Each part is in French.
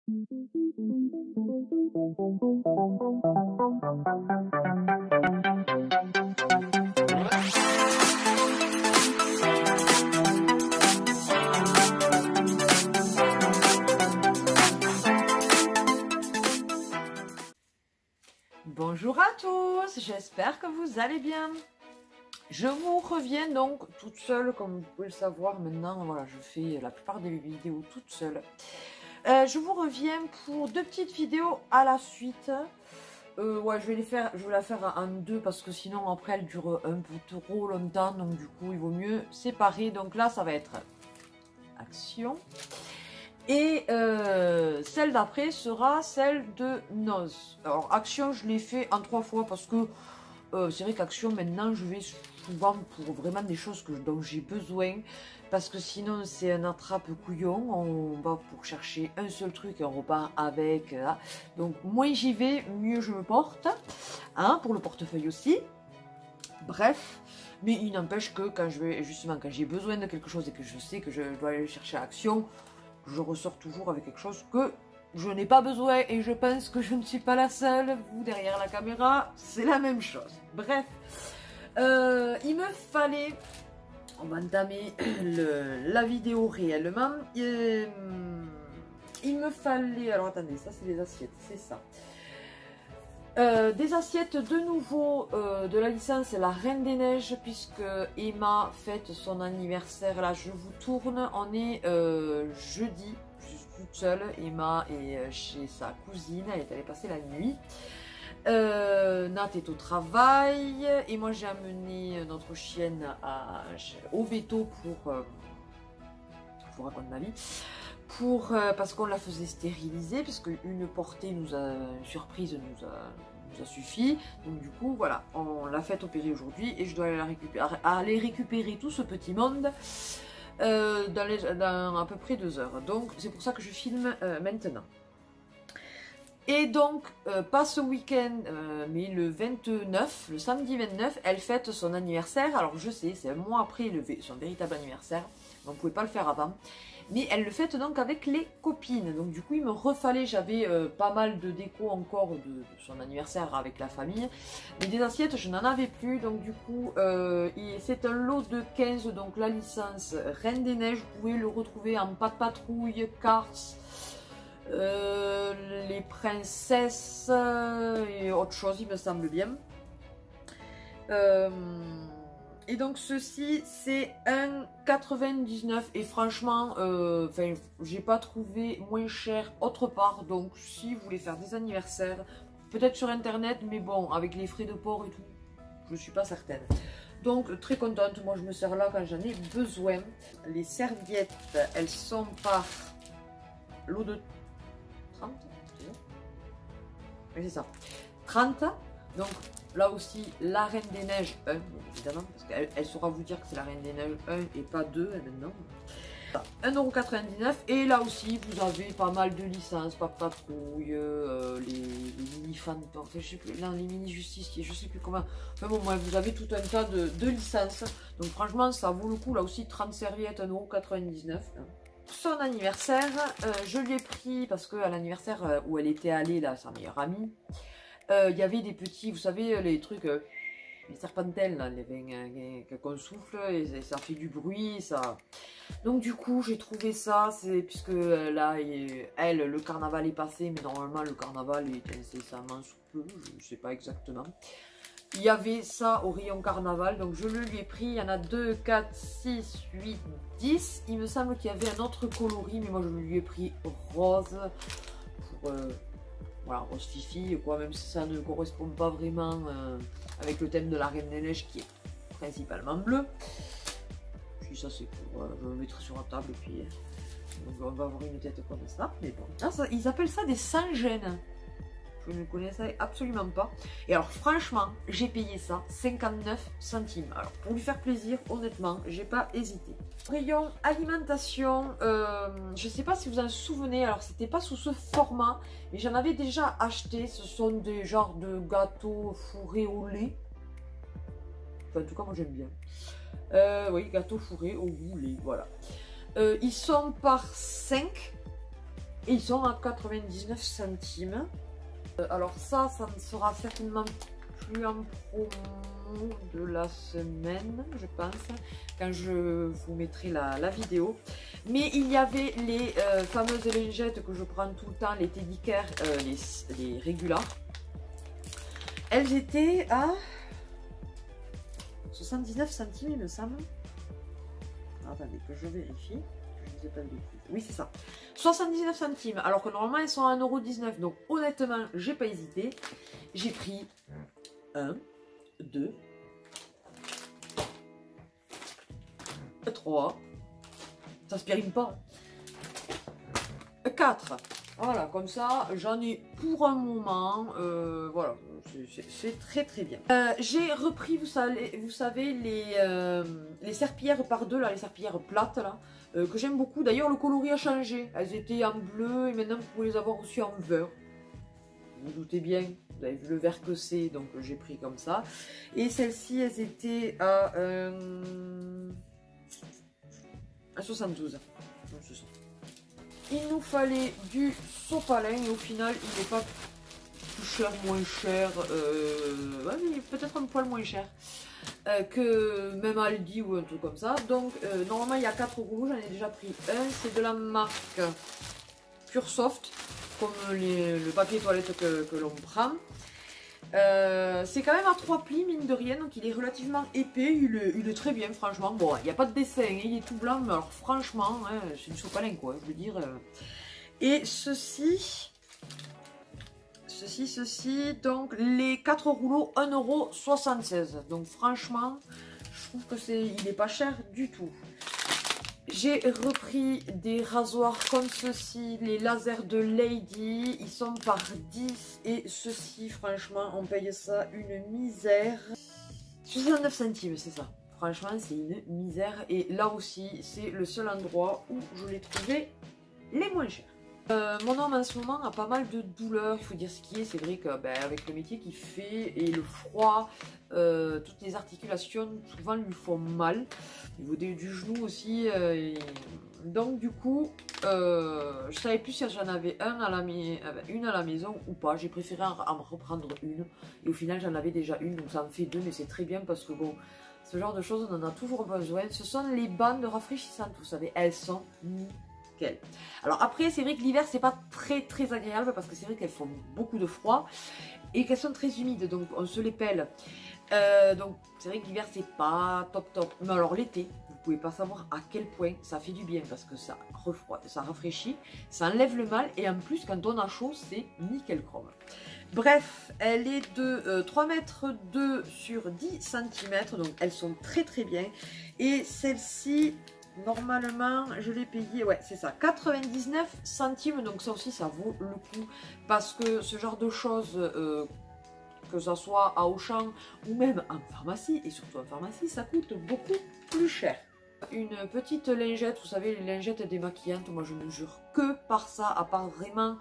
Bonjour à tous, j'espère que vous allez bien. Je vous reviens donc toute seule, comme vous pouvez le savoir maintenant. Voilà, je fais la plupart des vidéos toute seule. Je vous reviens pour deux petites vidéos à la suite. Ouais, je vais la faire en deux parce que sinon après elle dure un peu trop longtemps. Donc du coup, il vaut mieux séparer. Donc là, ça va être action. Et celle d'après sera celle de noces. Alors action, je l'ai fait en 3 fois parce que c'est vrai qu'action maintenant je vais souvent pour vraiment des choses dont j'ai besoin. Parce que sinon c'est un attrape-couillon, on va pour chercher un seul truc et on repart avec. Là. Donc moins j'y vais, mieux je me porte. Hein, pour le portefeuille aussi. Bref. Mais il n'empêche que quand j'ai besoin de quelque chose et que je sais que je dois aller chercher à action, je ressors toujours avec quelque chose que je n'ai pas besoin et je pense que je ne suis pas la seule. Vous, derrière la caméra, c'est la même chose. Bref, il me fallait... On va entamer la vidéo réellement. Il me fallait... Alors attendez, ça c'est des assiettes, c'est ça. Des assiettes de nouveau de la licence La Reine des Neiges, puisque Emma fête son anniversaire. Là je vous tourne, on est jeudi, je suis toute seule. Emma est chez sa cousine, elle est allée passer la nuit. Nat est au travail et moi j'ai amené notre chienne au veto pour je vous raconte ma vie. Parce qu'on la faisait stériliser, parce qu'une portée une surprise nous a suffi. Donc du coup, voilà, on l'a fait opérer aujourd'hui et je dois aller récupérer tout ce petit monde dans à peu près 2 heures. Donc c'est pour ça que je filme maintenant. Et donc, pas ce week-end, mais le 29, le samedi 29, elle fête son anniversaire. Alors je sais, c'est un mois après son véritable anniversaire, donc on ne pouvait pas le faire avant. Mais elle le fête donc avec les copines. Donc du coup, il me refallait, j'avais pas mal de déco encore de son anniversaire avec la famille. Mais des assiettes, je n'en avais plus. Donc du coup, c'est un lot de 15. Donc la licence Reine des Neiges, vous pouvez le retrouver en Pat' Patrouille, Cars, les princesses et autre chose, il me semble bien. Et donc ceci c'est 1,99 et franchement j'ai pas trouvé moins cher autre part. Donc si vous voulez faire des anniversaires, peut-être sur internet, mais bon, avec les frais de port et tout, je suis pas certaine. Donc très contente, moi je me sers là quand j'en ai besoin. Les serviettes, elles sont par lot de 30, oui c'est ça, 30. Donc là aussi, la Reine des Neiges 1, évidemment, parce qu'elle saura vous dire que c'est la Reine des Neiges 1 et pas 2 maintenant. 1,99 €. Et là aussi, vous avez pas mal de licences, Pat' Patrouille, les mini-fans, enfin je sais plus, non, les mini-justiciers, je sais plus comment. Enfin bon, moi, vous avez tout un tas de licences. Donc franchement, ça vaut le coup. Là aussi, 30 serviettes, 1,99 €. Son anniversaire, je lui ai pris, parce qu'à l'anniversaire où elle était allée, là, sa meilleure amie, il y avait des petits, vous savez, les trucs, les serpentelles, là, les vins qu'on souffle, et ça fait du bruit, ça. Donc du coup, j'ai trouvé ça, puisque là, elle, le carnaval est passé, mais normalement, le carnaval est incessamment sous peu, je ne sais pas exactement. Il y avait ça au rayon carnaval, donc je le lui ai pris. Il y en a 2, 4, 6, 8, 10. Il me semble qu'il y avait un autre coloris, mais moi je lui ai pris rose pour voilà, rose fifi, quoi, même si ça ne correspond pas vraiment avec le thème de la Reine des Neiges qui est principalement bleu. Puis ça c'est pour, je le mettrai sur la table et puis on va avoir une tête comme ça. Mais bon, ah, ça, ils appellent ça des sans-gênes. Je ne connaissais absolument pas. Et alors franchement, j'ai payé ça 59 centimes. Alors pour lui faire plaisir, honnêtement, j'ai pas hésité. Rayon alimentation, je sais pas si vous en souvenez, alors c'était pas sous ce format, mais j'en avais déjà acheté. Ce sont des genres de gâteaux fourrés au lait. Enfin, en tout cas, moi j'aime bien. Oui, gâteaux fourrés au goût lait, voilà. Ils sont par 5. Et ils sont à 99 centimes. Alors ça ne sera certainement plus en promo de la semaine, je pense, quand je vous mettrai la vidéo. Mais il y avait les fameuses lingettes que je prends tout le temps, les Teddy Care, les Regular. Elles étaient à 79 centimes, il me semble. Attendez, que je vérifie. Je ne sais pas le bêtise. Oui, c'est ça. 79 centimes, alors que normalement elles sont à 1,19 €. Donc honnêtement, j'ai pas hésité. J'ai pris 1, 2, 3. Ça se périme pas. 4. Voilà, comme ça, j'en ai pour un moment. Voilà, c'est très très bien. J'ai repris, vous savez les serpillères par deux, là, les serpillères plates, là, que j'aime beaucoup. D'ailleurs, le coloris a changé. Elles étaient en bleu et maintenant, vous pouvez les avoir aussi en vert. Vous vous doutez bien, vous avez vu le vert que c'est, donc j'ai pris comme ça. Et celles-ci, elles étaient à 72. Il nous fallait du sopalin et au final il n'est pas plus cher, moins cher, ouais, peut-être un poil moins cher que même Aldi ou un truc comme ça. Donc normalement il y a 4 rouleaux, j'en ai déjà pris un, c'est de la marque Pure Soft, comme le papier toilette que l'on prend. C'est quand même à 3 plis mine de rien, donc il est relativement épais, il est très bien franchement. Bon, il n'y a pas de dessin, hein, il est tout blanc, mais alors franchement, hein, c'est du sopalin quoi, je veux dire. Et ceci, donc les 4 rouleaux 1,76 €. Donc franchement, je trouve que il n'est pas cher du tout. J'ai repris des rasoirs comme ceci, les lasers de Lady, ils sont par 10 et ceci, franchement, on paye ça une misère. 69 centimes, c'est ça. Franchement, c'est une misère et là aussi, c'est le seul endroit où je l'ai trouvé les moins chers. Mon homme en ce moment a pas mal de douleurs, il faut dire ce qui est. C'est vrai que avec le métier qu'il fait et le froid, toutes les articulations souvent lui font mal. Au niveau du genou aussi. Donc du coup, je savais plus si j'en avais une à la maison ou pas. J'ai préféré en reprendre une. Et au final j'en avais déjà une, donc ça en fait deux. Mais c'est très bien parce que bon, ce genre de choses on en a toujours besoin. Ce sont les bandes rafraîchissantes, vous savez, elles sont nickel. Alors après c'est vrai que l'hiver c'est pas très agréable parce que c'est vrai qu'elles font beaucoup de froid et qu'elles sont très humides, donc on se les pèle. Donc c'est vrai que l'hiver c'est pas top. Mais alors l'été, vous pouvez pas savoir à quel point ça fait du bien parce que ça refroidit, ça rafraîchit, ça enlève le mal et en plus quand on a chaud c'est nickel chrome. Bref, elle est de 3,2 m sur 10 cm, donc elles sont très bien. Et celle-ci, normalement, je l'ai payé, ouais, c'est ça, 99 centimes. Donc ça aussi, ça vaut le coup. Parce que ce genre de choses, que ça soit à Auchan ou même en pharmacie, et surtout en pharmacie, ça coûte beaucoup plus cher. Une petite lingette, vous savez, les lingettes démaquillantes, moi je ne jure que par ça, à part vraiment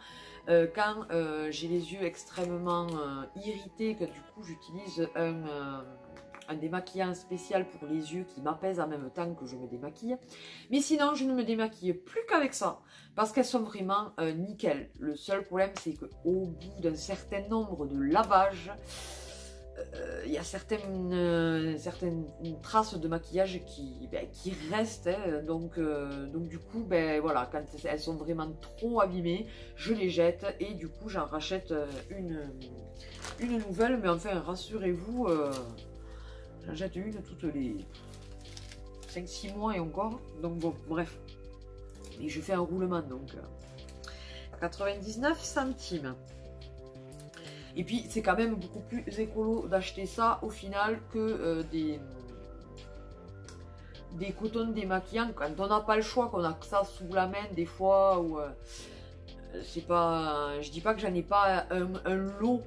quand j'ai les yeux extrêmement irrités, que du coup j'utilise un démaquillant spécial pour les yeux qui m'apaise en même temps que je me démaquille. Mais sinon, je ne me démaquille plus qu'avec ça, parce qu'elles sont vraiment nickel. Le seul problème, c'est qu'au bout d'un certain nombre de lavages, il y a certaines traces de maquillage qui restent, hein. Donc du coup, voilà, quand elles sont vraiment trop abîmées, je les jette et du coup j'en rachète une nouvelle. Mais enfin, rassurez-vous, j'en jette une toutes les 5-6 mois et encore. Donc bon, bref. Et je fais un roulement, donc 99 centimes. Et puis c'est quand même beaucoup plus écolo d'acheter ça au final que des cotons démaquillants quand on n'a pas le choix, qu'on a que ça sous la main des fois. Ou c'est pas, je dis pas que j'en ai pas un lot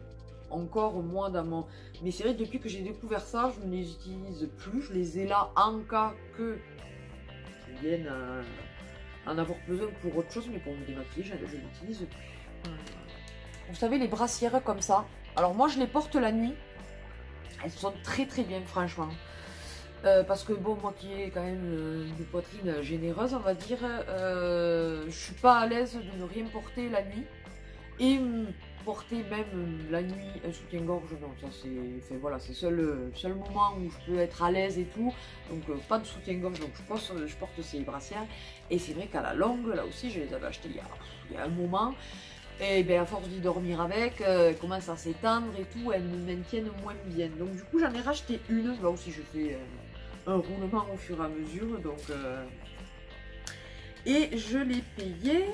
encore moi dans mon... Mais c'est vrai que depuis que j'ai découvert ça, je ne les utilise plus. Je les ai là en cas que je vienne en avoir besoin pour autre chose, mais pour me démaquiller, je ne l'utilise plus. Vous savez, les brassières comme ça. Alors moi, je les porte la nuit. Elles sont très bien, franchement. Parce que bon, moi qui ai quand même une poitrine généreuse, on va dire, je suis pas à l'aise de ne rien porter la nuit. Et porter même la nuit un soutien-gorge, non, ça c'est voilà, c'est le seul moment où je peux être à l'aise et tout. Donc pas de soutien-gorge, donc je porte ces brassières. Et c'est vrai qu'à la longue, là aussi, je les avais achetées il y a un moment. Et bien à force d'y dormir avec, elles commencent à s'étendre et tout, elles me maintiennent moins bien. Donc du coup j'en ai racheté une, là aussi je fais un roulement au fur et à mesure. Donc, et je l'ai payé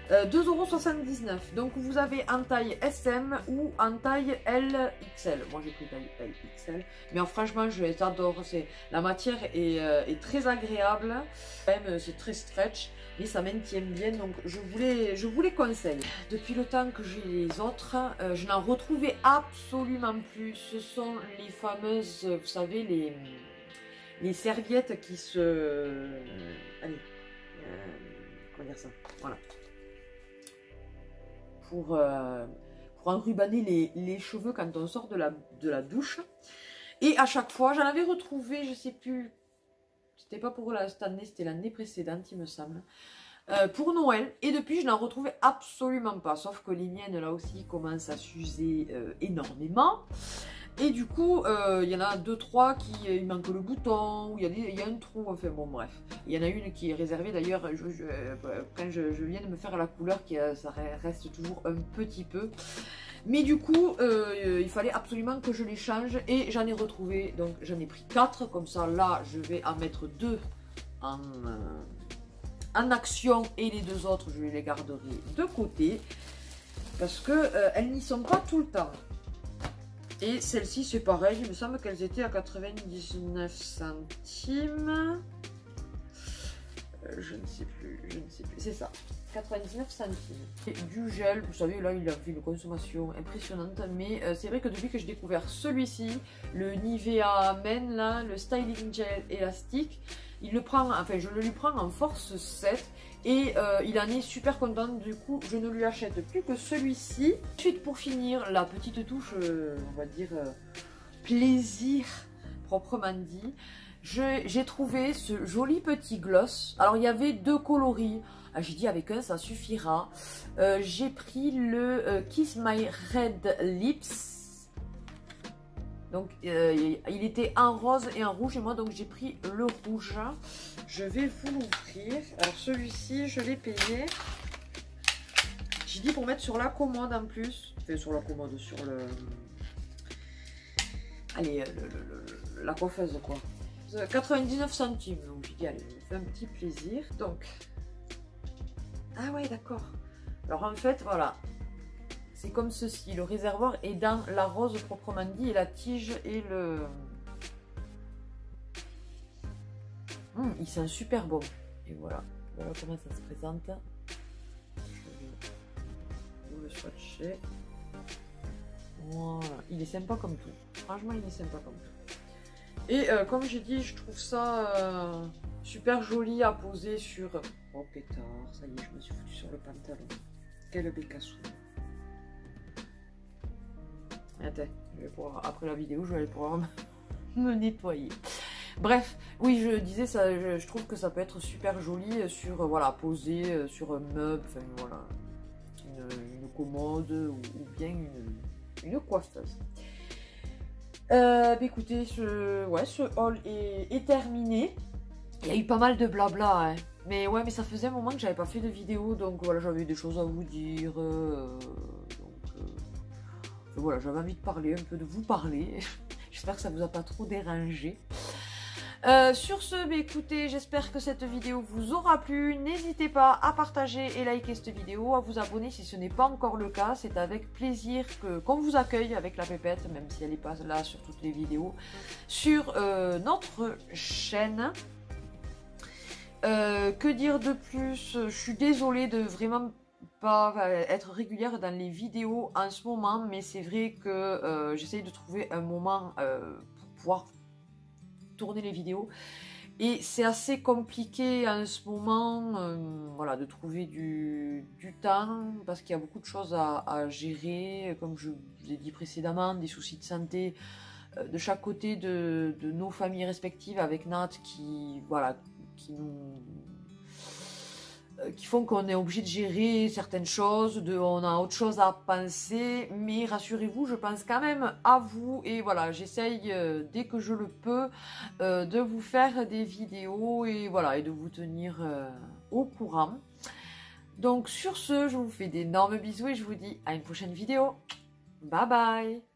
2,79 €. Donc vous avez en taille SM ou en taille LXL. Moi j'ai pris taille LXL. Mais franchement je les adore. La matière est très agréable. Même c'est très stretch. Mais ça maintient bien. Donc je vous les conseille. Depuis le temps que j'ai les autres, je n'en retrouvais absolument plus. Ce sont les fameuses, vous savez, les serviettes qui se... allez, comment dire ça? Voilà. Pour enrubanner les cheveux quand on sort de la douche. Et à chaque fois, j'en avais retrouvé, je sais plus, c'était pas pour cette année, c'était l'année précédente, il me semble, pour Noël. Et depuis, je n'en retrouvais absolument pas. Sauf que les miennes, là aussi, commencent à s'user énormément. Et du coup, il y en a 2-3 qui il manque le bouton, il y a un trou, enfin bon bref. Il y en a une qui est réservée d'ailleurs, quand je viens de me faire la couleur, ça reste toujours un petit peu. Mais du coup, il fallait absolument que je les change et j'en ai retrouvé, donc j'en ai pris 4, comme ça là je vais en mettre 2 en action et les 2 autres je les garderai de côté parce que elles n'y sont pas tout le temps. Et celle-ci, c'est pareil, il me semble qu'elles étaient à 99 centimes. Je ne sais plus, c'est ça, 99 centimes. Et du gel, vous savez, là, il a fait une consommation impressionnante, mais c'est vrai que depuis que j'ai découvert celui-ci, le Nivea Men, là, le Styling Gel élastique, je le lui prends en force 7. Et il en est super content, du coup je ne lui achète plus que celui-ci. Ensuite pour finir, la petite touche, on va dire plaisir proprement dit, j'ai trouvé ce joli petit gloss. Alors il y avait 2 coloris, j'ai dit avec un ça suffira. J'ai pris le Kiss My Red Lips. Donc il était en rose et en rouge et moi donc j'ai pris le rouge. Je vais vous l'ouvrir. Alors celui-ci je l'ai payé. J'ai dit pour mettre sur la commode en plus. Enfin sur la commode, sur le... Allez, la coiffeuse quoi. 99 centimes. Donc j'ai dit allez, je me fais un petit plaisir. Donc... Ah ouais d'accord. Alors en fait voilà. C'est comme ceci, le réservoir est dans la rose proprement dit et la tige et le... il sent super bon. Et voilà, voilà comment ça se présente. Je vais vous le swatcher. Voilà, il est sympa comme tout. Franchement, il est sympa comme tout. Et comme j'ai dit, je trouve ça super joli à poser sur... Oh pétard, ça y est, je me suis foutu sur le pantalon. Quel bécassou. Attends, je vais pouvoir, après la vidéo, je vais aller pouvoir me nettoyer. Bref, oui, je disais, ça, je trouve que ça peut être super joli sur, voilà, posé sur un meuble, enfin voilà, une commode ou bien une coiffeuse. Écoutez, ce haul est terminé. Il y a eu pas mal de blabla, hein. Mais ouais, mais ça faisait un moment que j'avais pas fait de vidéo, donc voilà, j'avais des choses à vous dire. Voilà, j'avais envie de parler, un peu de vous parler. J'espère que ça vous a pas trop dérangé. Sur ce, écoutez, j'espère que cette vidéo vous aura plu. N'hésitez pas à partager et liker cette vidéo, à vous abonner si ce n'est pas encore le cas. C'est avec plaisir qu'on vous accueille avec la pépette, même si elle n'est pas là sur toutes les vidéos, sur notre chaîne. Que dire de plus? Je suis désolée de vraiment pas être régulière dans les vidéos en ce moment, mais c'est vrai que j'essaye de trouver un moment pour pouvoir tourner les vidéos et c'est assez compliqué en ce moment voilà, de trouver du temps parce qu'il y a beaucoup de choses à gérer, comme je vous ai dit précédemment, des soucis de santé de chaque côté de nos familles respectives avec Nat qui, voilà, qui font qu'on est obligé de gérer certaines choses, on a autre chose à penser, mais rassurez-vous, je pense quand même à vous, et voilà, j'essaye dès que je le peux de vous faire des vidéos, et voilà, et de vous tenir au courant. Donc sur ce, je vous fais d'énormes bisous et je vous dis à une prochaine vidéo. Bye bye!